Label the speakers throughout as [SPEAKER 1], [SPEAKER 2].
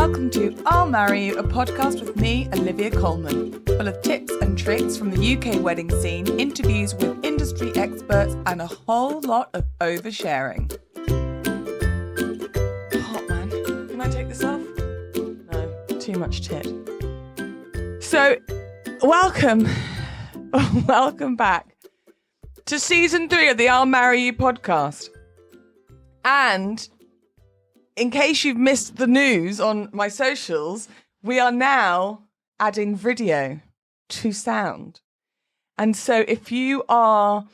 [SPEAKER 1] welcome to I'll Marry You, a podcast with me, Olivia Coleman, full of tips and tricks from the UK wedding scene, interviews with industry experts, and a whole lot of oversharing. Hot man. Can I take this off? No, too much tit. So, welcome back to season 3 of the I'll Marry You podcast. And in case you've missed the news on my socials, we are now adding video to sound. And so if you are,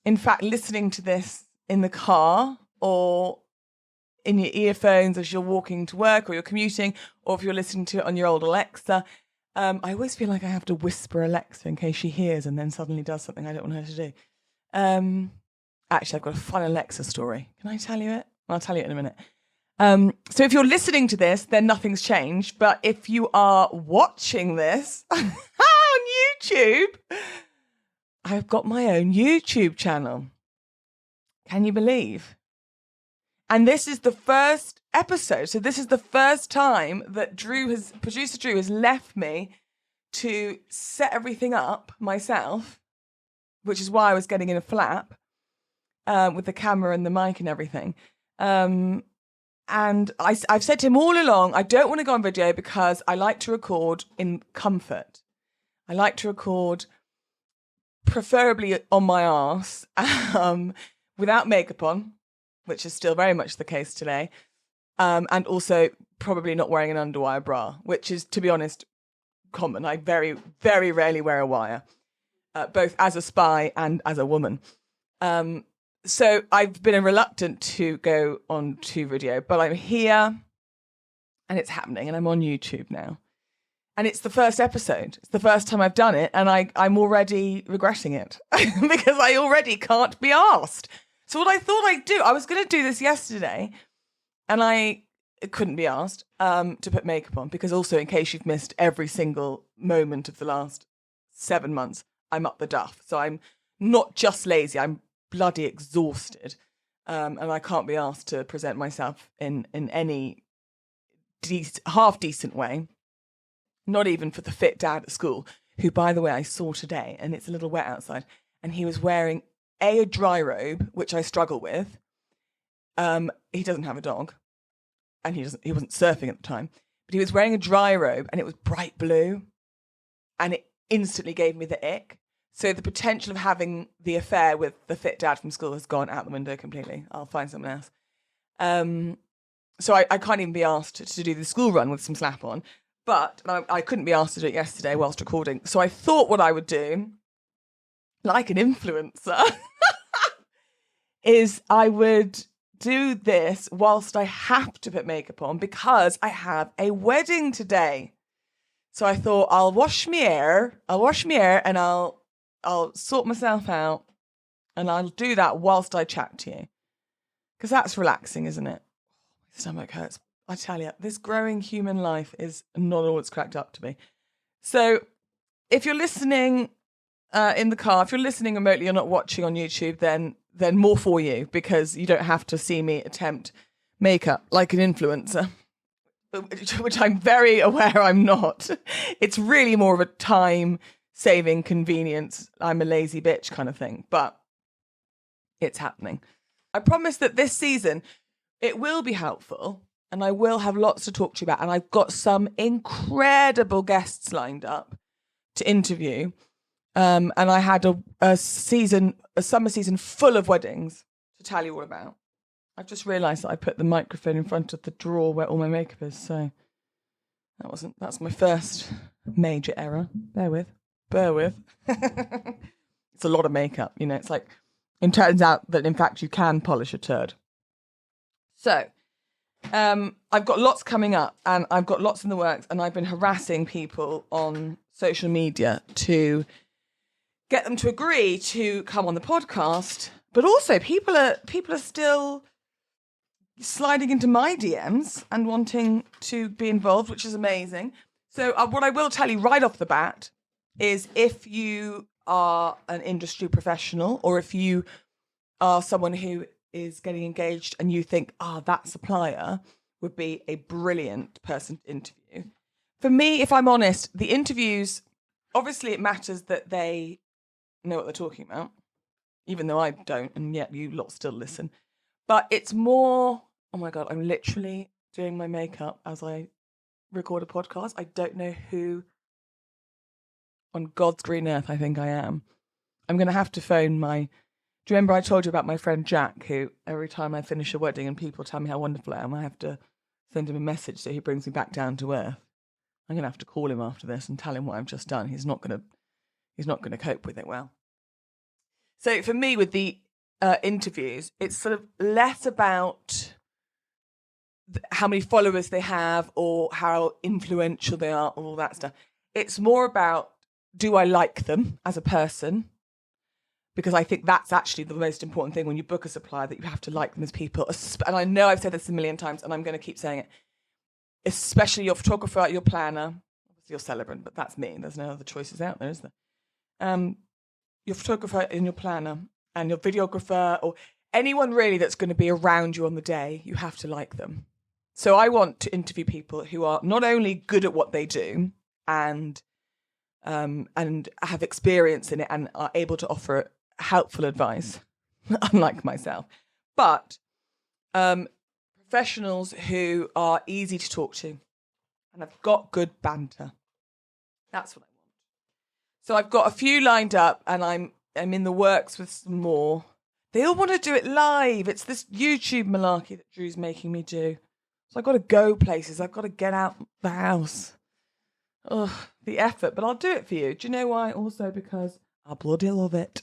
[SPEAKER 1] in fact, listening to this in the car or in your earphones as you're walking to work or you're commuting, or if you're listening to it on your old Alexa, I always feel like I have to whisper Alexa in case she hears and then suddenly does something I don't want her to do. Actually, I've got a fun Alexa story. Can I tell you it? I'll tell you it in a minute. So if you're listening to this, then nothing's changed. But if you are watching this on YouTube, I've got my own YouTube channel. Can you believe? And this is the first episode. So this is the first time that producer Drew has left me to set everything up myself, which is why I was getting in a flap with the camera and the mic and everything. And I've said to him all along, I don't want to go on video because I like to record in comfort. I like to record preferably on my arse, without makeup on, which is still very much the case today. And also probably not wearing an underwire bra, which is, to be honest, common. I very, very rarely wear a wire, both as a spy and as a woman. So I've been reluctant to go on to video, but I'm here and it's happening and I'm on YouTube now. And it's the first episode. It's the first time I've done it and I'm already regretting it because I already can't be asked. So what I thought I'd do, I was going to do this yesterday and I couldn't be asked to put makeup on because also in case you've missed every single moment of the last 7 months, I'm up the duff. So I'm not just lazy, I'm bloody exhausted, and I can't be asked to present myself in any half decent way, not even for the fit dad at school, who, by the way, I saw today, and it's a little wet outside, and he was wearing a dry robe, which I struggle with. He doesn't have a dog, and he wasn't surfing at the time, but he was wearing a dry robe, and it was bright blue, and it instantly gave me the ick. So the potential of having the affair with the fit dad from school has gone out the window completely. I'll find someone else. So I can't even be asked to do the school run with some slap on. But I couldn't be asked to do it yesterday whilst recording. So I thought what I would do, like an influencer, is I would do this whilst I have to put makeup on because I have a wedding today. So I thought I'll wash my hair and I'll sort myself out and I'll do that whilst I chat to you. Because that's relaxing, isn't it? My stomach hurts. I tell you, this growing human life is not all it's cracked up to be. So if you're listening in the car, if you're listening remotely, you're not watching on YouTube, then more for you because you don't have to see me attempt makeup like an influencer, which I'm very aware I'm not. It's really more of a time-saving convenience, I'm a lazy bitch kind of thing, but it's happening. I promise that this season it will be helpful and I will have lots to talk to you about, and I've got some incredible guests lined up to interview, and I had a summer season full of weddings to tell you all about. I've just realised that I put the microphone in front of the drawer where all my makeup is, so that's my first major error. Bear with. It's a lot of makeup, you know. It's like, it turns out that in fact you can polish a turd. So, I've got lots coming up and I've got lots in the works, and I've been harassing people on social media to get them to agree to come on the podcast. But also people are still sliding into my DMs and wanting to be involved, which is amazing. So what I will tell you right off the bat is if you are an industry professional or if you are someone who is getting engaged and you think, that supplier would be a brilliant person to interview. For me, if I'm honest, the interviews, obviously it matters that they know what they're talking about, even though I don't, and yet you lot still listen. But it's more, oh my God, I'm literally doing my makeup as I record a podcast. I don't know who on God's green earth I think I am. I'm going to have to phone do you remember I told you about my friend Jack, who every time I finish a wedding and people tell me how wonderful I am, I have to send him a message so he brings me back down to earth. I'm going to have to call him after this and tell him what I've just done. He's not going to cope with it well. So for me, with the interviews, it's sort of less about how many followers they have or how influential they are, all that stuff. It's more about, do I like them as a person? Because I think that's actually the most important thing when you book a supplier, that you have to like them as people. And I know I've said this a million times, and I'm going to keep saying it. Especially your photographer, your planner, obviously your celebrant, but that's me. There's no other choices out there, is there? Your photographer and your planner and your videographer, or anyone really that's going to be around you on the day, you have to like them. So I want to interview people who are not only good at what they do and have experience in it and are able to offer helpful advice, unlike myself, but professionals who are easy to talk to and have got good banter. That's what I want. So I've got a few lined up, and I'm in the works with some more. They all want to do it live. It's this YouTube malarkey that Drew's making me do. So I've got to go places. I've got to get out the house. Ugh, the effort, but I'll do it for you. Do you know why? Also because I bloody love it.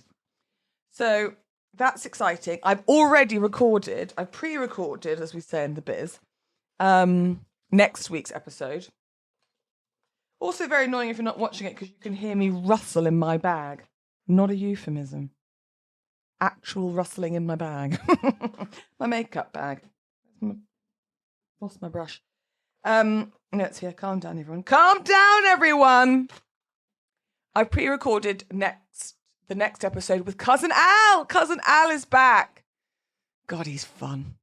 [SPEAKER 1] So that's exciting. I've already recorded, I've pre-recorded, as we say in the biz, next week's episode. Also very annoying if you're not watching it, because you can hear me rustle in my bag. Not a euphemism. Actual rustling in my bag. My makeup bag. Lost my brush. No, it's here. Calm down, everyone. Calm down, everyone! I've pre-recorded the next episode with Cousin Al. Cousin Al is back. God, he's fun.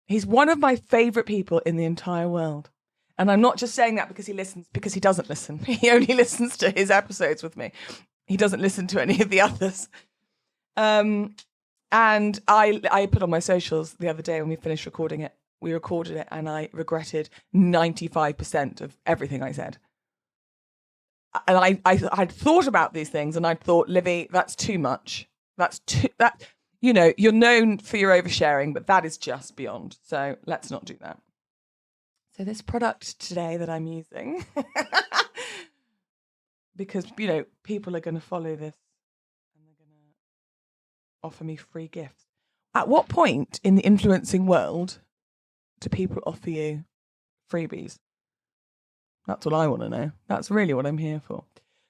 [SPEAKER 1] He's one of my favourite people in the entire world. And I'm not just saying that because he listens, because he doesn't listen. He only listens to his episodes with me. He doesn't listen to any of the others. And I put on my socials the other day when we finished recording it. We recorded it and I regretted 95% of everything I said. And I'd thought about these things and I'd thought, Livy, that's too much. You're known for your oversharing, but that is just beyond. So let's not do that. So this product today that I'm using, because, people are going to follow this and they're going to offer me free gifts. At what point in the influencing world do people offer you freebies? That's what I want to know. That's really what I'm here for.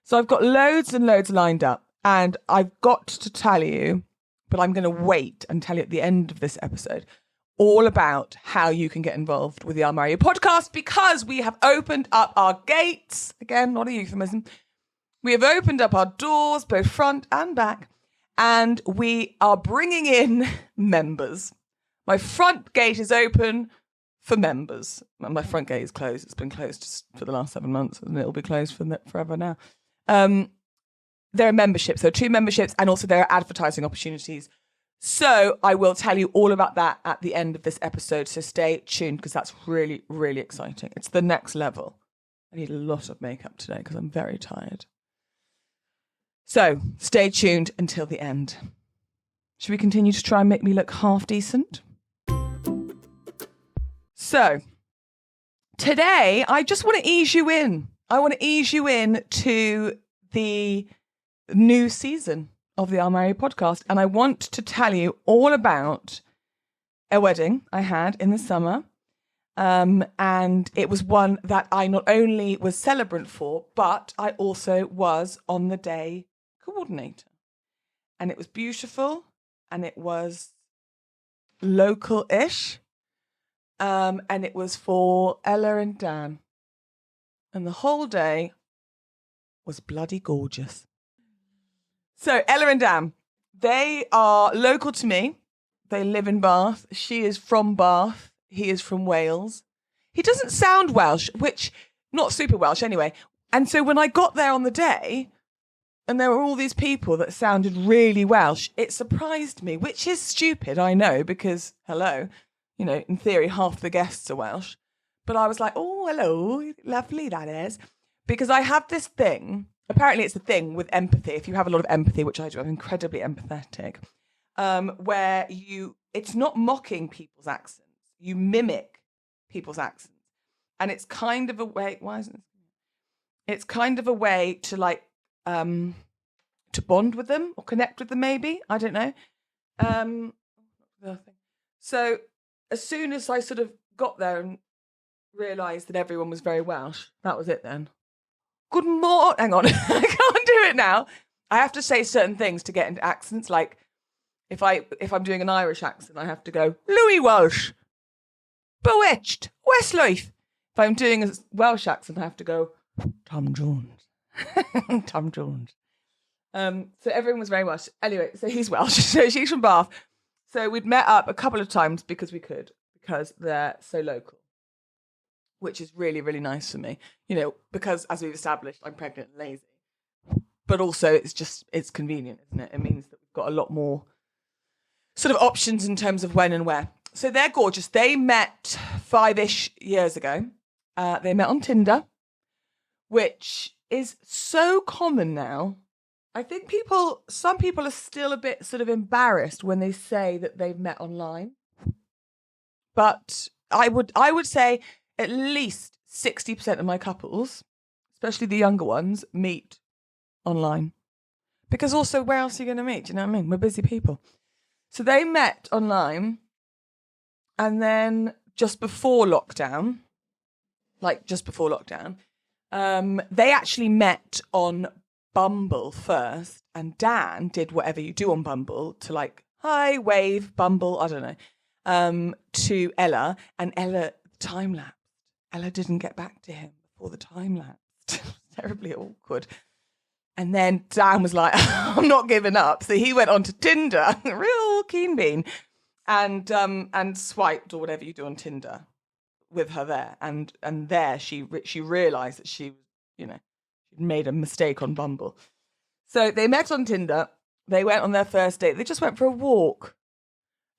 [SPEAKER 1] So I've got loads and loads lined up, and I've got to tell you, but I'm going to wait and tell you at the end of this episode, all about how you can get involved with the I'll Marry You podcast, because we have opened up our gates. Again, not a euphemism. We have opened up our doors, both front and back, and we are bringing in members. My front gate is open for members. My front gate is closed. It's been closed for the last 7 months, and it'll be closed forever now. There are memberships. There are 2 memberships, and also there are advertising opportunities. So I will tell you all about that at the end of this episode. So stay tuned, because that's really, really exciting. It's the next level. I need a lot of makeup today because I'm very tired. So stay tuned until the end. Should we continue to try and make me look half decent? So today, I just want to ease you in. I want to ease you in to the new season of the I'll Marry You podcast. And I want to tell you all about a wedding I had in the summer. And it was one that I not only was celebrant for, but I also was on the day coordinator. And it was beautiful, and it was local-ish. And it was for Ella and Dan. And the whole day was bloody gorgeous. So Ella and Dan, they are local to me. They live in Bath. She is from Bath. He is from Wales. he doesn't sound Welsh, which, not super Welsh anyway. And so when I got there on the day, and there were all these people that sounded really Welsh, it surprised me, which is stupid, I know, because, hello, you know, in theory, half the guests are Welsh. But I was like, oh, hello, lovely that is. Because I have this thing, apparently it's a thing with empathy, if you have a lot of empathy, which I do, I'm incredibly empathetic, where it's not mocking people's accents, you mimic people's accents. And it's kind of a way, it's kind of a way to like, to bond with them or connect with them, maybe. I don't know. So as soon as I sort of got there and realised that everyone was very Welsh, that was it then. Good morning. Hang on. I can't do it now. I have to say certain things to get into accents. Like if I'm doing an Irish accent, I have to go, Louis Walsh, Bewitched, Westlife. If I'm doing a Welsh accent, I have to go, Tom Jones. Tom Jones. So everyone was very Welsh. Anyway, so he's Welsh. So she's from Bath. So we'd met up a couple of times because they're so local, which is really, really nice for me. You know, because as we've established, I'm pregnant and lazy. But also it's convenient, isn't it? It means that we've got a lot more sort of options in terms of when and where. So they're gorgeous. They met 5-ish years ago. They met on Tinder, which is so common now. I think some people are still a bit sort of embarrassed when they say that they've met online. But I would say at least 60% of my couples, especially the younger ones, meet online. Because also, where else are you going to meet? Do you know what I mean? We're busy people. So they met online, and then just before lockdown, they actually met on Bumble first, and Dan did whatever you do on Bumble to like, hi, wave, Bumble, I don't know, to Ella, and Ella time-lapsed. Ella didn't get back to him before the time lapsed. Terribly awkward. And then Dan was like, I'm not giving up. So he went on to Tinder, real keen bean, and swiped or whatever you do on Tinder with her there. And there she realised that she was, you know, she'd made a mistake on Bumble. So they met on Tinder. They went on their first date. They just went for a walk.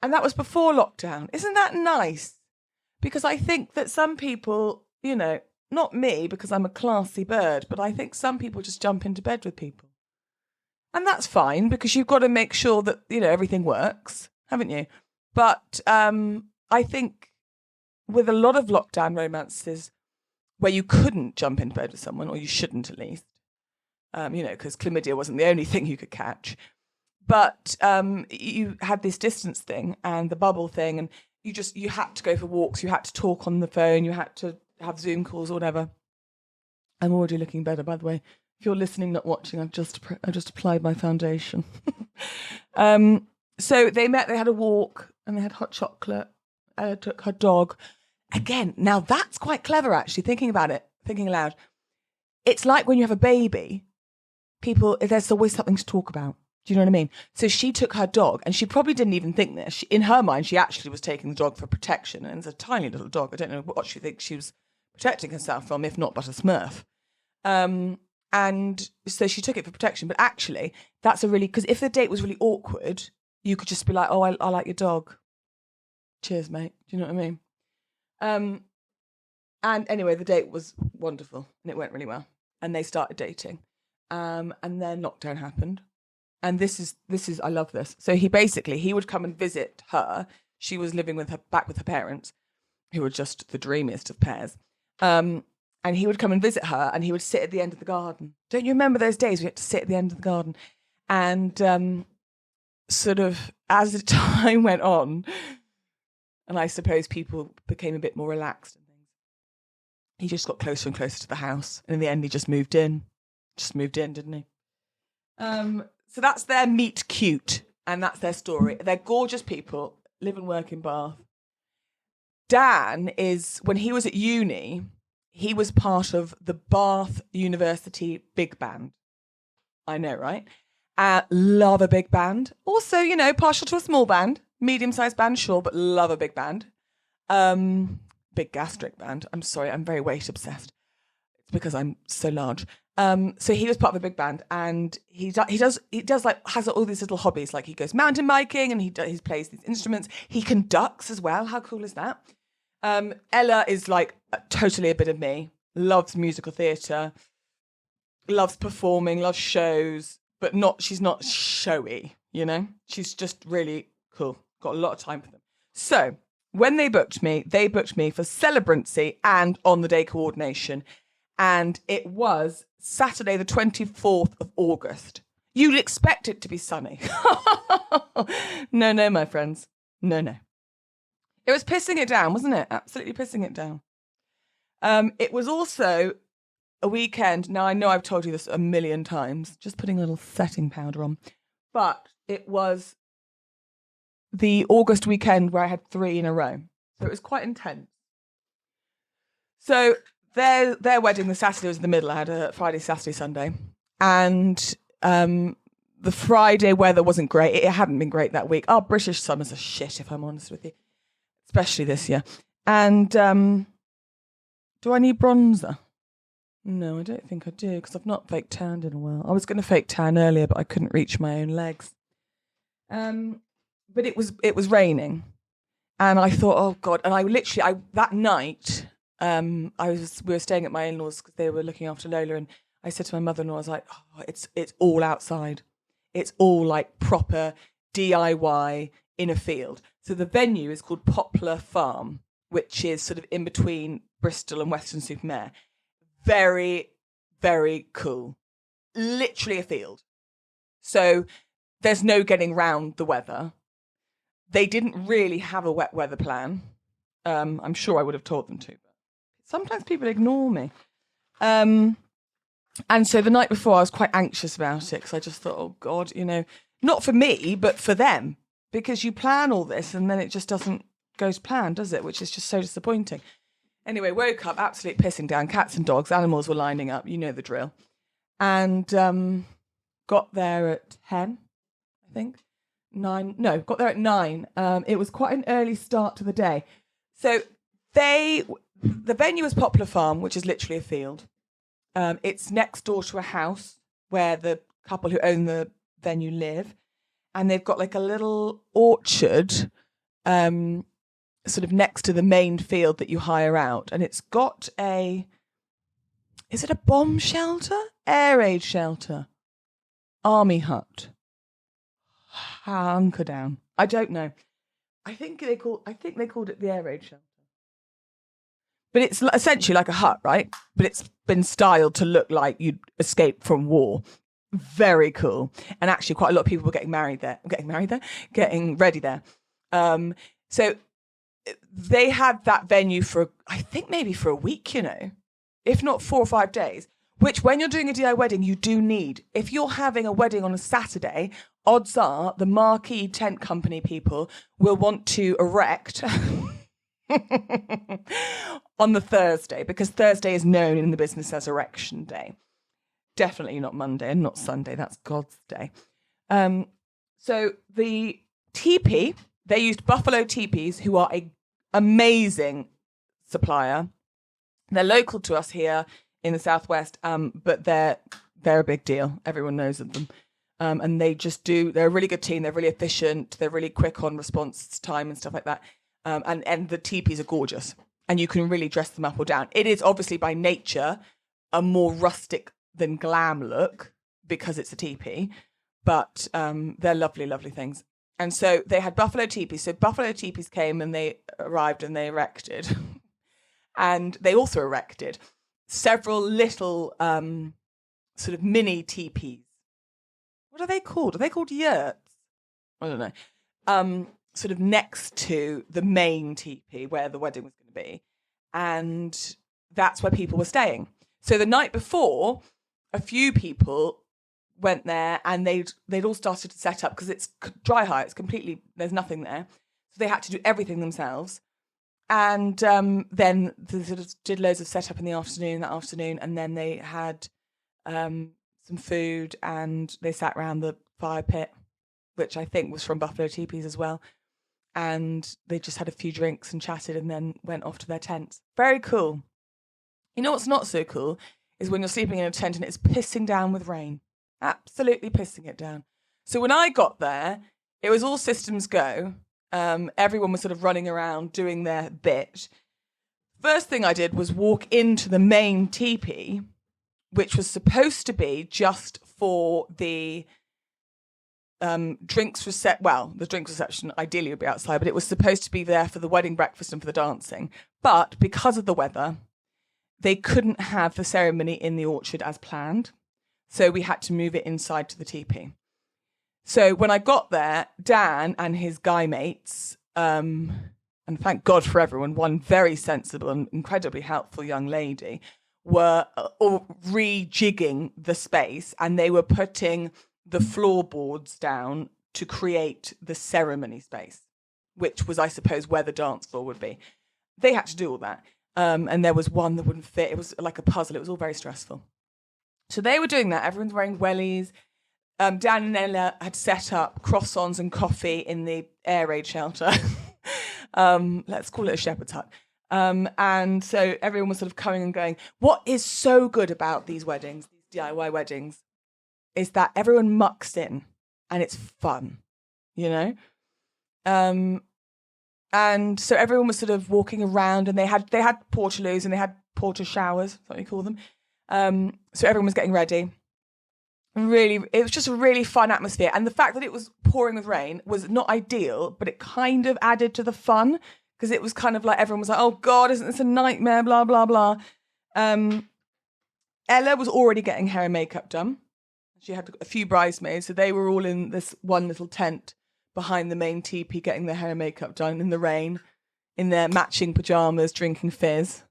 [SPEAKER 1] And that was before lockdown. Isn't that nice? Because I think that some people, you know, not me because I'm a classy bird, but I think some people just jump into bed with people. And that's fine because you've got to make sure that, you know, everything works, haven't you? But I think with a lot of lockdown romances where you couldn't jump into bed with someone, or you shouldn't at least, you know, because chlamydia wasn't the only thing you could catch. But you had this distance thing and the bubble thing, and you had to go for walks, you had to talk on the phone, you had to have Zoom calls or whatever. I'm already looking better, by the way. If you're listening, not watching, I've just applied my foundation. So they met, they had a walk, and they had hot chocolate. Ella took her dog. Again, now that's quite clever, actually, thinking about it, thinking aloud. It's like when you have a baby, there's always something to talk about. Do you know what I mean? So she took her dog, and she probably didn't even think this. In her mind, she actually was taking the dog for protection, and it's a tiny little dog. I don't know what she thinks she was protecting herself from, if not but a Smurf. And so she took it for protection. But actually, that's because if the date was really awkward, you could just be like, oh, I like your dog. Cheers, mate. Do you know what I mean? And anyway, the date was wonderful, and it went really well. And they started dating. And then lockdown happened. And this is I love this. So he would come and visit her. She was living back with her parents, who were just the dreamiest of pairs. And he would come and visit her, and he would sit at the end of the garden. Don't you remember those days we had to sit at the end of the garden? And sort of as the time went on, and I suppose people became a bit more relaxed and things, he just got closer and closer to the house. And in the end, he just moved in. Didn't he? So that's their meet cute, and that's their story. They're gorgeous people, live and work in Bath. Dan when he was at uni, he was part of the Bath University Big Band. I know, right? Love a big band. Also, you know, partial to a small band, medium-sized band, sure, but love a big band. big gastric band. I'm sorry, I'm very weight obsessed. It's because I'm so large. So he was part of a big band, and he does like has all these little hobbies. Like he goes mountain biking, and he plays these instruments. He conducts as well. How cool is that? Ella is like totally a bit of me. Loves musical theatre, loves performing, loves shows, but she's not showy. You know, she's just really cool. Got a lot of time for them. So when they booked me for celebrancy and on the day coordination, and it was Saturday, the 24th of August. You'd expect it to be sunny. No, my friends. No. It was pissing it down, wasn't it? Absolutely pissing it down. It was also a weekend. Now, I know I've told you this a million times, just putting a little setting powder on. But it was the August weekend where I had 3 in a row. So it was quite intense. So their wedding, the Saturday was in the middle. I had a Friday, Saturday, Sunday. And the Friday weather wasn't great. It hadn't been great that week. Our British summers are shit, if I'm honest with you. Especially this year. And do I need bronzer? No, I don't think I do, because I've not fake tanned in a while. I was going to fake tan earlier, but I couldn't reach my own legs. But it was raining. And I thought, oh God. And I that night... we were staying at my in-laws because they were looking after Lola, and I said to my mother-in-law, I was like, oh, it's all outside. It's all like proper DIY in a field. So the venue is called Poplar Farm, which is sort of in between Bristol and Weston-super-Mare. Very, very cool. Literally a field. So there's no getting round the weather. They didn't really have a wet weather plan. I'm sure I would have told them to. Sometimes people ignore me. And so the night before, I was quite anxious about it because I just thought, oh, God, not for me, but for them. Because you plan all this and then it just doesn't go to plan, does it? Which is just so disappointing. Anyway, woke up absolutely pissing down. Cats and dogs, animals were lining up. You know the drill. And got there at 10, I think. 9. No, got there at 9. It was quite an early start to the day. So the venue is Poplar Farm, which is literally a field. It's next door to a house where the couple who own the venue live. And they've got like a little orchard sort of next to the main field that you hire out. And it's got is it a bomb shelter? Air raid shelter? Army hut? Hunker down? I don't know. I think they called it the air raid shelter. But it's essentially like a hut, right? But it's been styled to look like you'd escaped from war. Very cool. And actually quite a lot of people were getting ready there. So they had that venue for, I think maybe for a week, if not 4 or 5 days, which when you're doing a DIY wedding, you do need. If you're having a wedding on a Saturday, odds are the marquee tent company people will want to erect... on the Thursday, because Thursday is known in the business as erection day. Definitely not Monday and not Sunday. That's God's day. So the teepee, they used Buffalo Teepees, who are an amazing supplier. They're local to us here in the Southwest, but they're a big deal. Everyone knows of them. And they're a really good team. They're really efficient. They're really quick on response time and stuff like that. And the teepees are gorgeous, and you can really dress them up or down. It is obviously by nature a more rustic than glam look because it's a teepee, but they're lovely, lovely things. And so they had Buffalo Teepees. So Buffalo Teepees came and they arrived and they erected. And they also erected several little sort of mini teepees. What are they called? Are they called yurts? I don't know. Sort of next to the main teepee where the wedding was going to be. And that's where people were staying. So the night before, a few people went there and they'd all started to set up because it's dry hire. It's completely, there's nothing there. So they had to do everything themselves. And then they sort of did loads of setup in that afternoon. And then they had some food and they sat around the fire pit, which I think was from Buffalo Teepees as well. and they just had a few drinks and chatted and then went off to their tents. Very cool. You know what's not so cool is when you're sleeping in a tent and it's pissing down with rain. Absolutely pissing it down. So when I got there, it was all systems go. Everyone was sort of running around doing their bit. First thing I did was walk into the main teepee, which was supposed to be just for the the drinks reception ideally would be outside, but it was supposed to be there for the wedding breakfast and for the dancing. But because of the weather, they couldn't have the ceremony in the orchard as planned. So we had to move it inside to the teepee. So when I got there, Dan and his guy mates, and thank God for everyone, one very sensible and incredibly helpful young lady, were rejigging the space, and they were putting the floorboards down to create the ceremony space, which was, I suppose, where the dance floor would be. They had to do all that. And there was one that wouldn't fit. It was like a puzzle. It was all very stressful. So they were doing that. Everyone's wearing wellies. Dan and Ella had set up croissants and coffee in the air raid shelter. Let's call it a shepherd's hut. And so everyone was sort of coming and going. What is so good about these weddings, these DIY weddings, is that everyone mucks in and it's fun, you know? And so everyone was sort of walking around, and they had portaloos and they had porter showers, that's what you call them. So everyone was getting ready. And really, it was just a really fun atmosphere. And the fact that it was pouring with rain was not ideal, but it kind of added to the fun, because it was kind of like everyone was like, oh God, isn't this a nightmare, blah, blah, blah. Ella was already getting hair and makeup done. She had a few bridesmaids, so they were all in this one little tent behind the main teepee getting their hair and makeup done in the rain, in their matching pajamas, drinking fizz.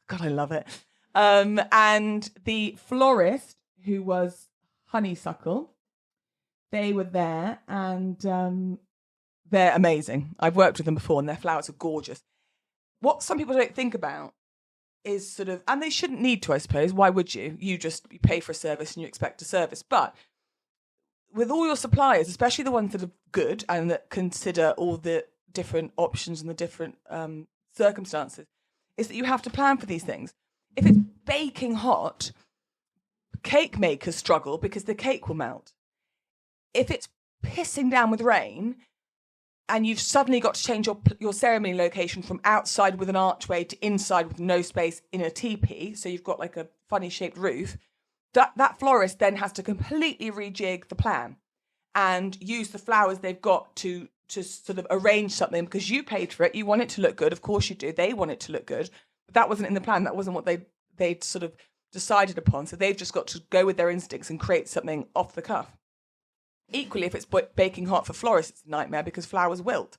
[SPEAKER 1] God, I love it. And the florist, who was Honeysuckle, they were there, and they're amazing. I've worked with them before, and their flowers are gorgeous. What some people don't think about is sort of, and they shouldn't need to, I suppose. Why would you? You pay for a service and you expect a service. But with all your suppliers, especially the ones that are good and that consider all the different options and the different circumstances, is that you have to plan for these things. If it's baking hot, cake makers struggle because the cake will melt. If it's pissing down with rain and you've suddenly got to change your ceremony location from outside with an archway to inside with no space in a teepee, so you've got like a funny shaped roof, that florist then has to completely rejig the plan and use the flowers they've got to sort of arrange something, because you paid for it. You want it to look good. Of course you do. They want it to look good. But that wasn't in the plan. That wasn't what they'd sort of decided upon. So they've just got to go with their instincts and create something off the cuff. Equally, if it's baking hot for florists, it's a nightmare because flowers wilt.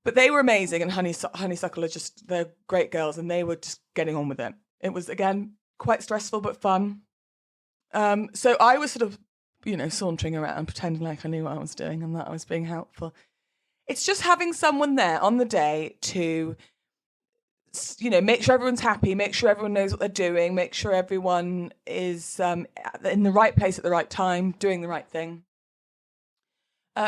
[SPEAKER 1] But they were amazing, and Honeysuckle they're great girls, and they were just getting on with it. It was, again, quite stressful but fun. So I was sort of, sauntering around, pretending like I knew what I was doing and that I was being helpful. It's just having someone there on the day to, make sure everyone's happy, make sure everyone knows what they're doing, make sure everyone is in the right place at the right time, doing the right thing.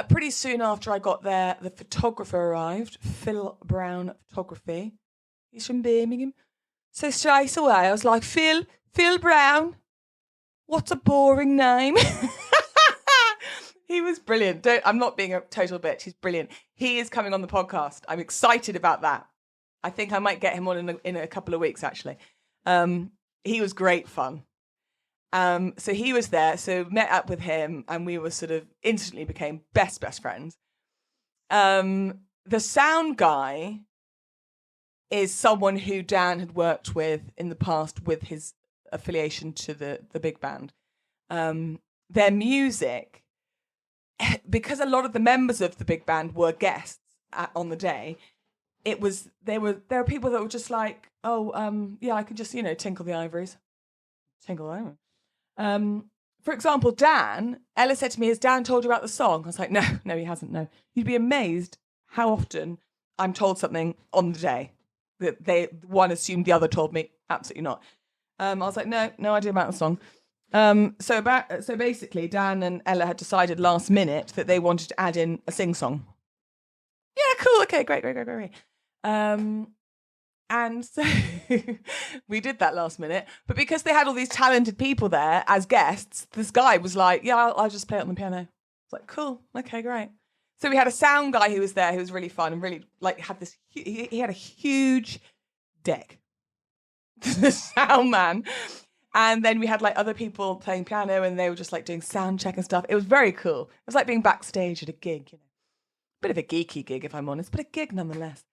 [SPEAKER 1] Pretty soon after I got there, the photographer arrived, Phil Brown Photography. He's from Birmingham. So straight away, I was like, Phil Brown, what a boring name. He was brilliant. I'm not being a total bitch. He's brilliant. He is coming on the podcast. I'm excited about that. I think I might get him on in a couple of weeks, actually. He was great fun. So he was there. So met up with him, and we were sort of instantly became best friends. The sound guy is someone who Dan had worked with in the past with his affiliation to the big band. Their music, because a lot of the members of the big band were guests on the day, there were people that were just like, I can just, tinkle the ivories. Tinkle the ivories. For example, Ella said to me, has Dan told you about the song? I was like, no, he hasn't, no. You'd be amazed how often I'm told something on the day that one assumed the other told me. Absolutely not. I was like, no idea about the song. So basically, Dan and Ella had decided last minute that they wanted to add in a sing-song. cool. Okay, great. And so we did that last minute. But because they had all these talented people there as guests, this guy was like, yeah, I'll just play it on the piano. It's like, cool. Okay, great. So we had a sound guy who was there who was really fun and really like had this, he had a huge deck, the sound man. And then we had like other people playing piano and they were just like doing sound check and stuff. It was very cool. It was like being backstage at a gig, you know. Bit of a geeky gig, if I'm honest, but a gig nonetheless.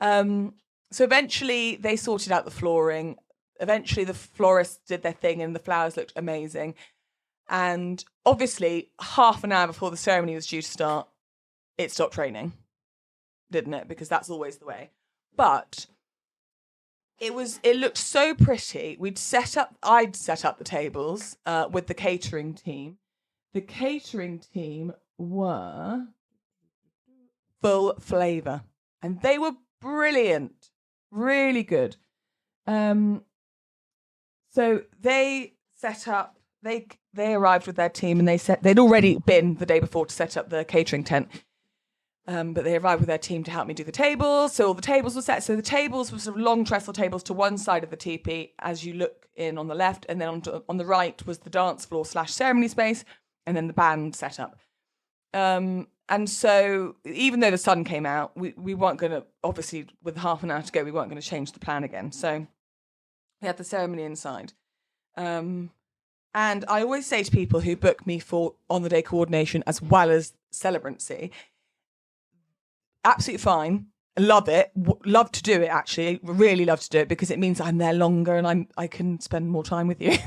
[SPEAKER 1] So eventually they sorted out the flooring. Eventually the florists did their thing and the flowers looked amazing. And obviously half an hour before the ceremony was due to start, it stopped raining, didn't it? Because that's always the way. But it looked so pretty. I'd set up the tables with the catering team. The catering team were Full Flavour. And they were brilliant. Really good. So they set up, they arrived with their team and they'd already been the day before to set up the catering tent. But they arrived with their team to help me do the tables. So all the tables were set. So the tables were sort of long trestle tables to one side of the teepee as you look in on the left. And then on the right was the dance floor / ceremony space. And then the band set up. And so even though the sun came out, we weren't going to, obviously with half an hour to go, we weren't going to change the plan again. So we had the ceremony inside. And I always say to people who book me for on-the-day coordination as well as celebrancy, absolutely fine. Love it. Love to do it, actually. Really love to do it because it means I'm there longer and I can spend more time with you,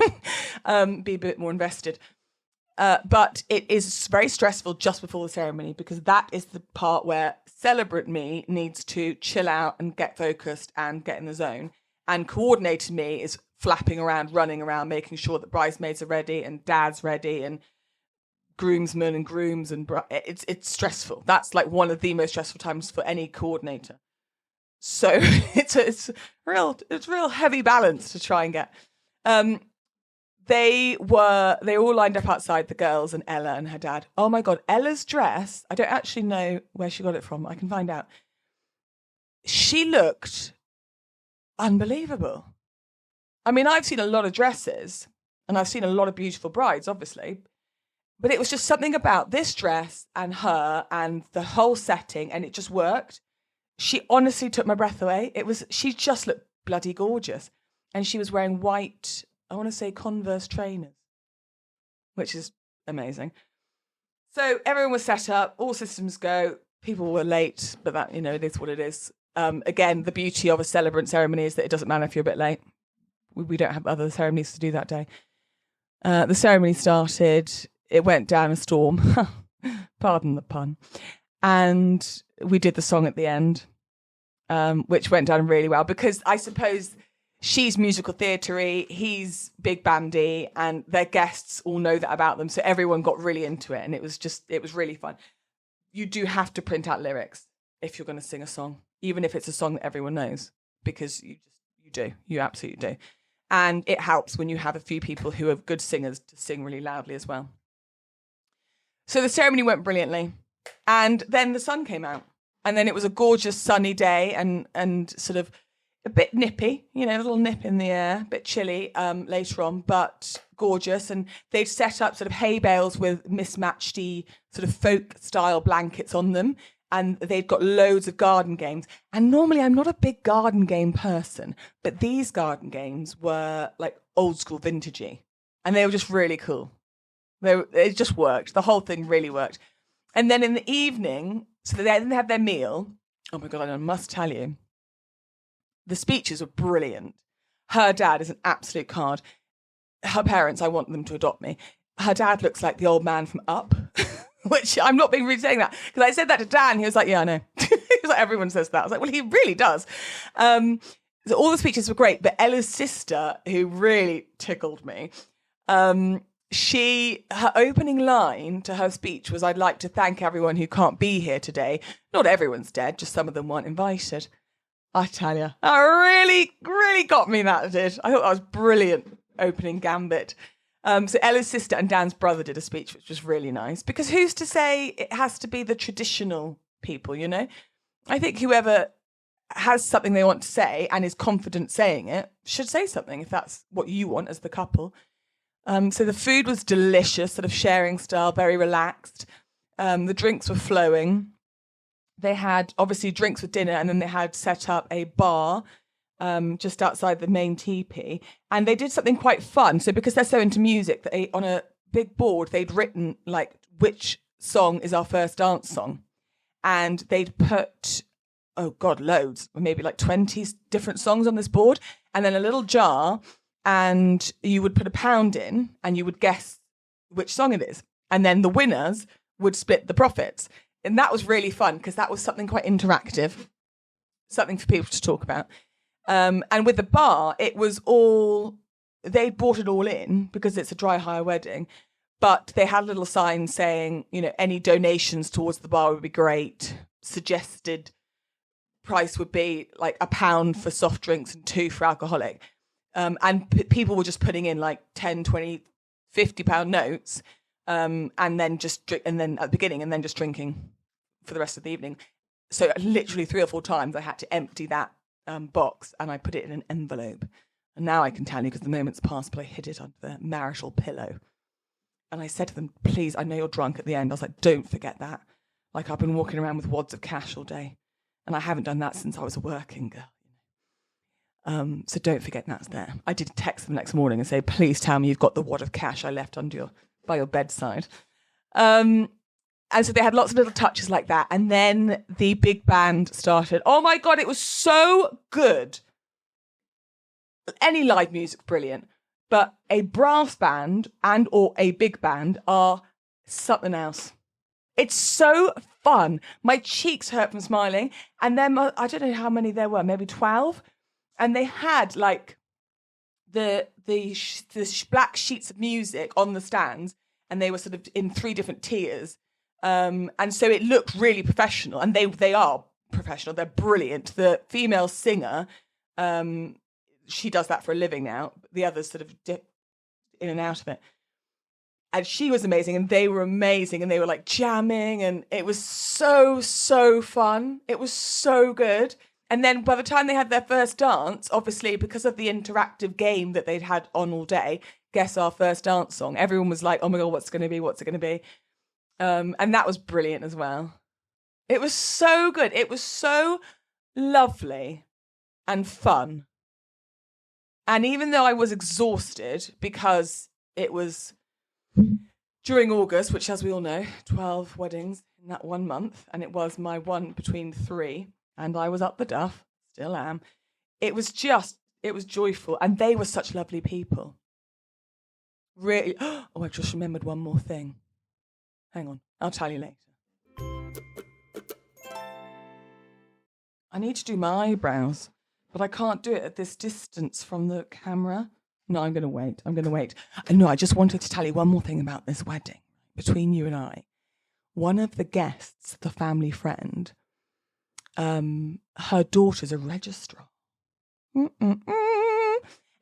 [SPEAKER 1] be a bit more invested. But it is very stressful just before the ceremony because that is the part where celebrant me needs to chill out and get focused and get in the zone. And coordinated me is flapping around, running around, making sure that bridesmaids are ready and dad's ready and groomsmen and grooms. And it's stressful. That's like one of the most stressful times for any coordinator. So it's real heavy balance to try and get. They all lined up outside, the girls and Ella and her dad. Oh my God, Ella's dress, I don't actually know where she got it from. I can find out. She looked unbelievable. I mean, I've seen a lot of dresses and I've seen a lot of beautiful brides, obviously. But it was just something about this dress and her and the whole setting, and it just worked. She honestly took my breath away. She just looked bloody gorgeous. And she was wearing white, I want to say Converse trainers, which is amazing. So everyone was set up, all systems go. People were late, but that, it is what it is. Again, the beauty of a celebrant ceremony is that it doesn't matter if you're a bit late. We don't have other ceremonies to do that day. The ceremony started. It went down a storm. Pardon the pun. And we did the song at the end, which went down really well because I suppose she's musical theatre-y, he's big bandy, and their guests all know that about them. So everyone got really into it, and it was really fun. You do have to print out lyrics if you're going to sing a song, even if it's a song that everyone knows, because you absolutely do. And it helps when you have a few people who are good singers to sing really loudly as well. So the ceremony went brilliantly, and then the sun came out, and then it was a gorgeous sunny day and sort of a bit nippy, a little nip in the air, a bit chilly later on, but gorgeous. And they'd set up sort of hay bales with mismatched sort of folk style blankets on them. And they'd got loads of garden games. And normally I'm not a big garden game person, but these garden games were like old school vintagey. And they were just really cool. It just worked. The whole thing really worked. And then in the evening, so they had their meal. Oh my God, I must tell you. The speeches were brilliant. Her dad is an absolute card. Her parents, I want them to adopt me. Her dad looks like the old man from Up, which I'm not being really saying that because I said that to Dan. He was like, yeah, I know. He was like, everyone says that. I was like, well, he really does. So all the speeches were great, but Ella's sister, who really tickled me, her opening line to her speech was, I'd like to thank everyone who can't be here today. Not everyone's dead, just some of them weren't invited. I tell you, that really, really got me, that did. I thought that was brilliant opening gambit. So Ella's sister and Dan's brother did a speech, which was really nice. Because who's to say it has to be the traditional people, I think whoever has something they want to say and is confident saying it should say something if that's what you want as the couple. So the food was delicious, sort of sharing style, very relaxed. The drinks were flowing. They had obviously drinks with dinner, and then they had set up a bar just outside the main teepee. And they did something quite fun. So because they're so into music, on a big board, they'd written like which song is our first dance song. And they'd put, oh God, loads, maybe like 20 different songs on this board, and then a little jar, and you would put £1 in and you would guess which song it is. And then the winners would split the profits. And that was really fun because that was something quite interactive, something for people to talk about. And with the bar, it was all, they bought it all in because it's a dry hire wedding, but they had a little sign saying, you know, any donations towards the bar would be great. Suggested price would be like £1 for soft drinks and £2 for alcoholic. And people were just putting in like 10, 20, £50 notes. And then just drink, and then at the beginning, and then just drinking for the rest of the evening. So literally 3 or 4 times I had to empty that box, and I put it in an envelope. And now I can tell you because the moment's passed, but I hid it under the marital pillow. And I said to them, please, I know you're drunk at the end. I was like, don't forget that. Like, I've been walking around with wads of cash all day, and I haven't done that since I was a working girl. So don't forget that's there. I did text them next morning and say, please tell me you've got the wad of cash I left by your bedside. And so they had lots of little touches like that. And then the big band started. Oh my God, it was so good. Any live music, brilliant. But a brass band and or a big band are something else. It's so fun. My cheeks hurt from smiling. And then I don't know how many there were, maybe 12. And they had like the black sheets of music on the stands, and they were sort of in 3 different tiers. And so it looked really professional, and they are professional. They're brilliant. The female singer, she does that for a living now. The others sort of dip in and out of it. And she was amazing, and they were amazing, and they were like jamming, and it was so, so fun. It was so good. And then by the time they had their first dance, obviously, because of the interactive game that they'd had on all day, guess our first dance song, everyone was like, oh my God, what's it going to be? What's it going to be? And that was brilliant as well. It was so good. It was so lovely and fun. And even though I was exhausted because it was during August, which, as we all know, 12 weddings in that 1 month, and it was my one between 3, and I was up the duff, still am. It was joyful, and they were such lovely people. Really. Oh, I've just remembered one more thing. Hang on, I'll tell you later. I need to do my eyebrows, but I can't do it at this distance from the camera. No, I'm going to wait. No, I just wanted to tell you one more thing about this wedding between you and I. One of the guests, the family friend, her daughter's a registrar. And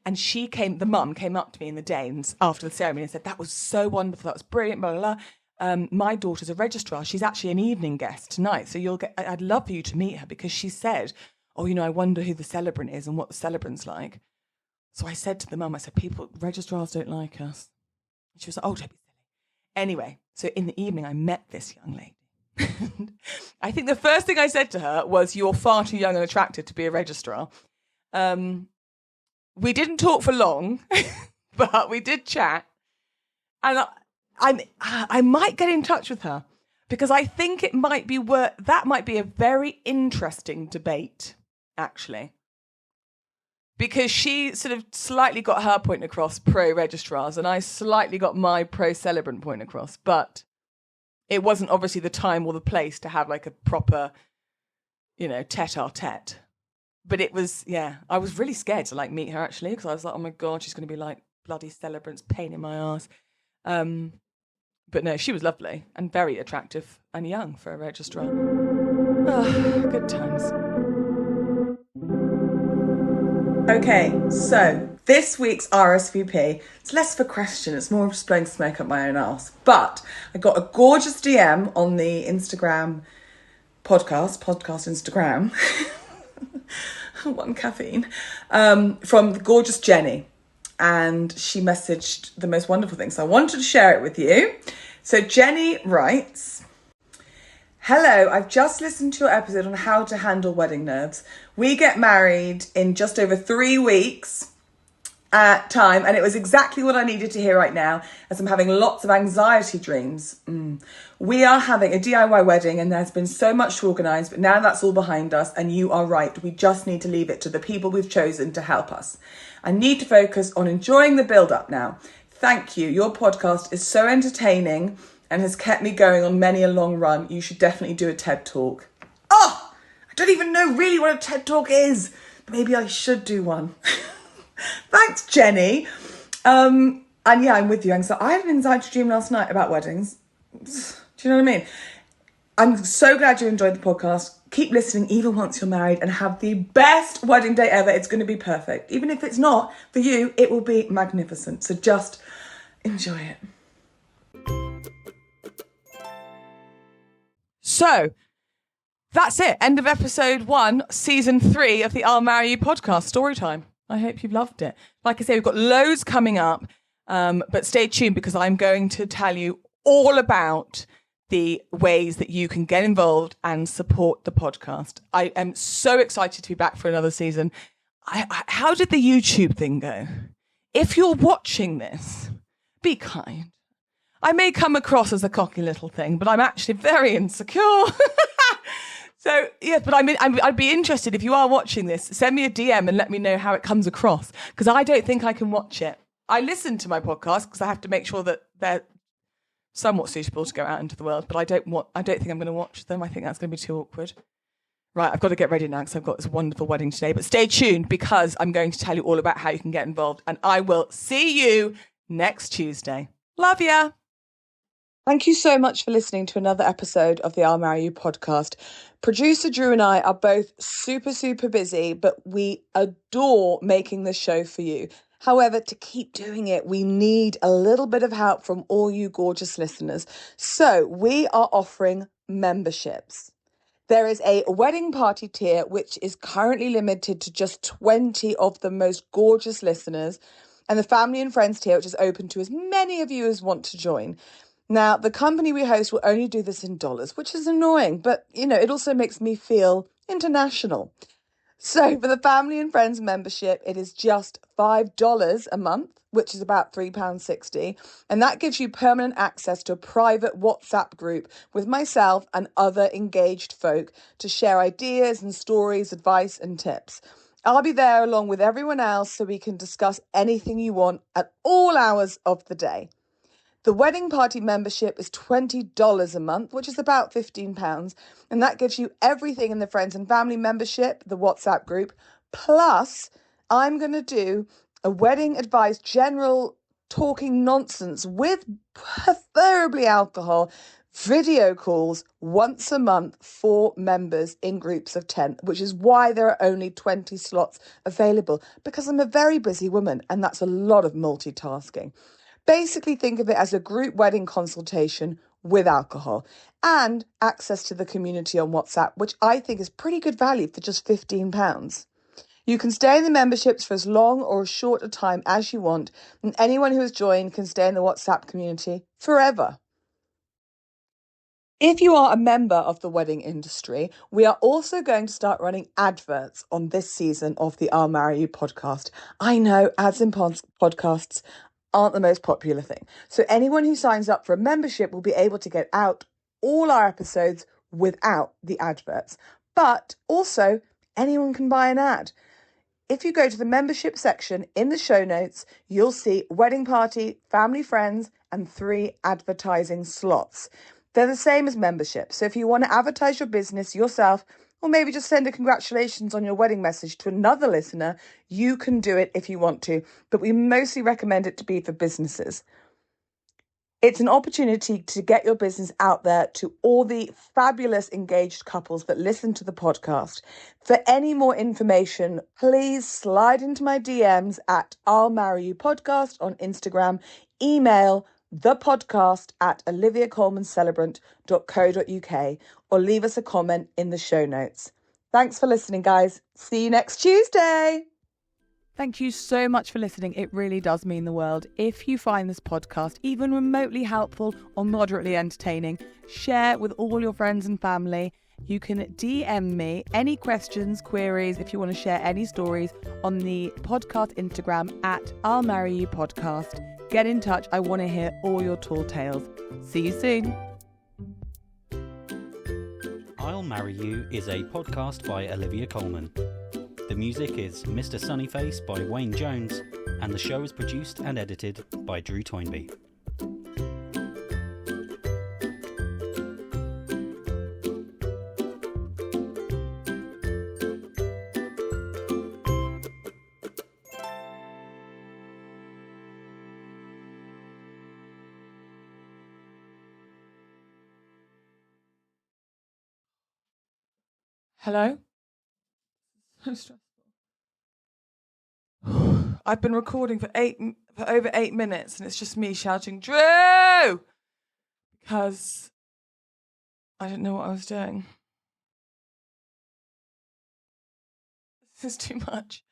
[SPEAKER 1] the mum came up to me in the day and after the ceremony and said, that was so wonderful, that was brilliant, blah, blah, blah. My daughter's a registrar. She's actually an evening guest tonight. So I'd love for you to meet her, because she said, oh, you know, I wonder who the celebrant is and what the celebrant's like. So I said to the mum, I said, registrars don't like us. And she was like, oh, don't be silly. Anyway, so in the evening, I met this young lady. I think the first thing I said to her was, you're far too young and attractive to be a registrar. We didn't talk for long, but we did chat. And I might get in touch with her, because I think it might be that might be a very interesting debate, actually. Because she sort of slightly got her point across pro-registrars, and I slightly got my pro-celebrant point across. But it wasn't obviously the time or the place to have like a proper, you know, tete-a-tete. But it was, yeah, I was really scared to like meet her, actually, because I was like, oh my God, she's going to be like bloody celebrants, pain in my arse. But no, she was lovely and very attractive and young for a registrar. Oh, good times. Okay, so this week's RSVP, it's less of a question, it's more of just blowing smoke up my own arse. But I got a gorgeous DM on the Instagram podcast Instagram, one caffeine, from the gorgeous Jenny. And she messaged the most wonderful thing. So I wanted to share it with you. So Jenny writes, "Hello, I've just listened to your episode on how to handle wedding nerves. We get married in just over 3 weeks time, and it was exactly what I needed to hear right now, as I'm having lots of anxiety dreams. We are having a DIY wedding and there's been so much to organise, but now that's all behind us, and you are right, we just need to leave it to the people we've chosen to help us. I need to focus on enjoying the build-up now. Thank you. Your podcast is so entertaining and has kept me going on many a long run. You should definitely do a TED Talk." Oh, I don't even know really what a TED Talk is. Maybe I should do one. Thanks, Jenny. And yeah, I'm with you. I had an anxiety dream last night about weddings. Do you know what I mean? I'm so glad you enjoyed the podcast. Keep listening even once you're married and have the best wedding day ever. It's going to be perfect. Even if it's not for you, it will be magnificent. So just enjoy it. So that's it. End of episode 1, season 3 of the I'll Marry You podcast, Storytime. I hope you've loved it. Like I say, we've got loads coming up, but stay tuned because I'm going to tell you all about the ways that you can get involved and support the podcast. I am so excited to be back for another season. How did the YouTube thing go? If you're watching this, be kind. I may come across as a cocky little thing, but I'm actually very insecure. So, yes, but I'd be interested, if you are watching this, send me a DM and let me know how it comes across, because I don't think I can watch it. I listen to my podcast because I have to make sure that they're somewhat suitable to go out into the world, but I don't think I'm going to watch them. I think that's going to be too awkward. Right, I've got to get ready now because I've got this wonderful wedding today, but stay tuned because I'm going to tell you all about how you can get involved, and I will see you next Tuesday. Love ya. Thank you so much for listening to another episode of the I'll Marry You podcast. Producer Drew and I are both super, super busy, but we adore making this show for you. However, to keep doing it, we need a little bit of help from all you gorgeous listeners. So we are offering memberships. There is a wedding party tier, which is currently limited to just 20 of the most gorgeous listeners, and the family and friends tier, which is open to as many of you as want to join. Now, the company we host will only do this in dollars, which is annoying, but, it also makes me feel international. So for the family and friends membership, it is just $5 a month, which is about £3.60. And that gives you permanent access to a private WhatsApp group with myself and other engaged folk to share ideas and stories, advice and tips. I'll be there along with everyone else so we can discuss anything you want at all hours of the day. The wedding party membership is $20 a month, which is about £15. And that gives you everything in the friends and family membership, the WhatsApp group. Plus, I'm going to do a wedding advice, general talking nonsense with preferably alcohol, video calls once a month for members in groups of 10, which is why there are only 20 slots available, because I'm a very busy woman and that's a lot of multitasking. Basically, think of it as a group wedding consultation with alcohol and access to the community on WhatsApp, which I think is pretty good value for just £15. You can stay in the memberships for as long or as short a time as you want, and anyone who has joined can stay in the WhatsApp community forever. If you are a member of the wedding industry, we are also going to start running adverts on this season of the I'll Marry You podcast. I know ads in podcasts aren't the most popular thing. So anyone who signs up for a membership will be able to get out all our episodes without the adverts. But also, anyone can buy an ad. If you go to the membership section in the show notes, you'll see wedding party, family, friends, and 3 advertising slots. They're the same as membership. So if you want to advertise your business yourself, or maybe just send a congratulations on your wedding message to another listener, you can do it if you want to, but we mostly recommend it to be for businesses. It's an opportunity to get your business out there to all the fabulous engaged couples that listen to the podcast. For any more information, please slide into my DMs at I'll Marry You Podcast on Instagram, email thepodcast@oliviacolemancelebrant.co.uk or leave us a comment in the show notes. Thanks for listening, guys. See you next Tuesday. Thank you so much for listening. It really does mean the world. If you find this podcast even remotely helpful or moderately entertaining, share with all your friends and family. You can DM me any questions, queries, if you want to share any stories on the podcast Instagram @I'll Marry You Podcast. Get in touch. I want to hear all your tall tales. See you soon.
[SPEAKER 2] I'll Marry You is a podcast by Olivia Coleman. The music is Mr. Sunnyface by Wayne Jones, and the show is produced and edited by Drew Toynbee.
[SPEAKER 1] Hello? So stressful. I've been recording for over 8 minutes and it's just me shouting, Drew! Because I didn't know what I was doing. This is too much.